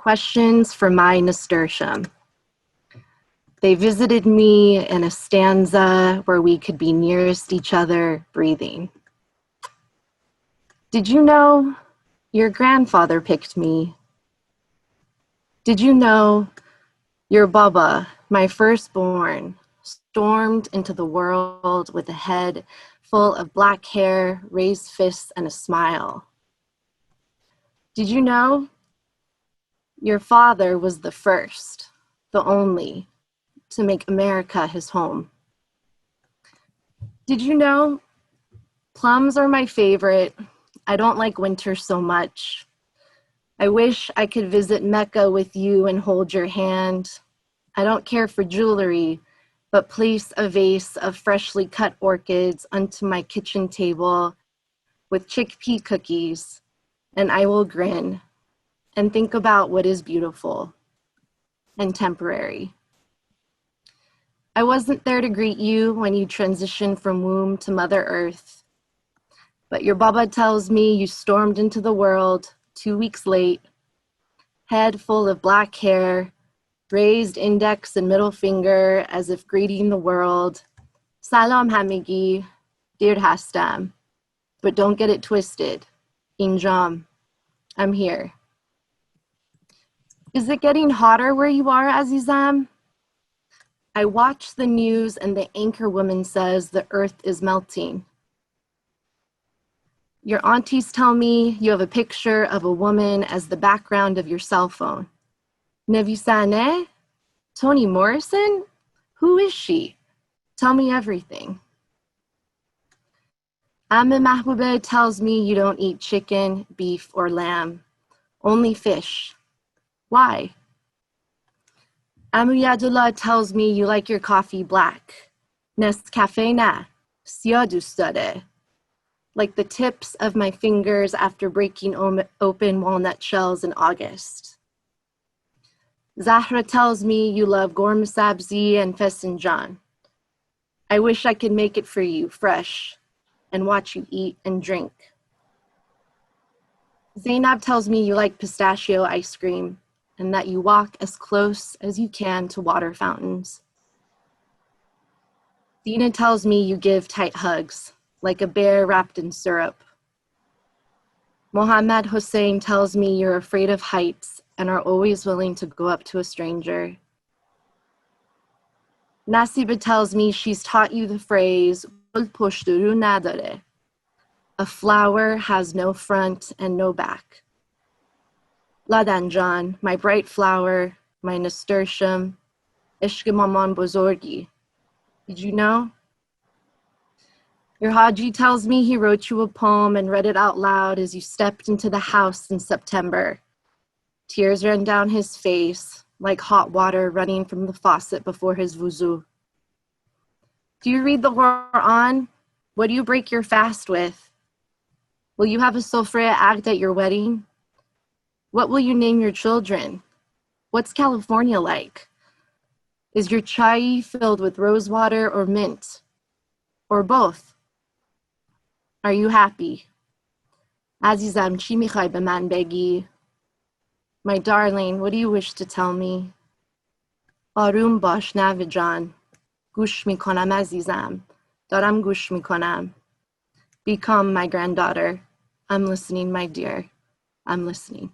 Questions for my nasturtium. They visited me in a stanza where we could be nearest each other, breathing. Did you know your grandfather picked me? Did you know your Baba, my firstborn, stormed into the world with a head full of black hair, raised fists, and a smile? Did you know your father was the first, the only, to make America his home? Did you know plums are my favorite? I don't like winter so much. I wish I could visit Mecca with you and hold your hand. I don't care for jewelry, but place a vase of freshly cut orchids onto my kitchen table with chickpea cookies, and I will grin and think about what is beautiful and temporary. I wasn't there to greet you when you transitioned from womb to Mother Earth, but your Baba tells me you stormed into the world 2 weeks late, head full of black hair, raised index and middle finger as if greeting the world. Salam hamigi, dir hastam, but don't get it twisted. Injam, I'm here. Is it getting hotter where you are, Azizam? I watch the news and the anchor woman says the earth is melting. Your aunties tell me you have a picture of a woman as the background of your cell phone. Nevisane? Toni Morrison? Who is she? Tell me everything. Amme Mahbube tells me you don't eat chicken, beef, or lamb, only fish. Why? Amuyadullah tells me you like your coffee black. Nescafe na, siyah dost dare. Like the tips of my fingers after breaking open walnut shells in August. Zahra tells me you love gorm sabzi and fesinjan. I wish I could make it for you, fresh, and watch you eat and drink. Zainab tells me you like pistachio ice cream and that you walk as close as you can to water fountains. Dina tells me you give tight hugs, like a bear wrapped in syrup. Mohammad Hussein tells me you're afraid of heights and are always willing to go up to a stranger. Nasiba tells me she's taught you the phrase, "Gul poshturu nadare." A flower has no front and no back. Ladan Jan, my bright flower, my nasturtium, ishq maman bozorgi. Did you know? Your Haji tells me he wrote you a poem and read it out loud as you stepped into the house in September. Tears ran down his face like hot water running from the faucet before his wuzu. Do you read the Quran? What do you break your fast with? Will you have a sofreh act at your wedding? What will you name your children? What's California like? Is your chai filled with rose water or mint? Or both? Are you happy? Azizam, chi mikhai be man begi? My darling, what do you wish to tell me? Arum bash navijan. Gush mikonam azizam. Daram gush mikonam. Become my granddaughter. I'm listening, my dear. I'm listening.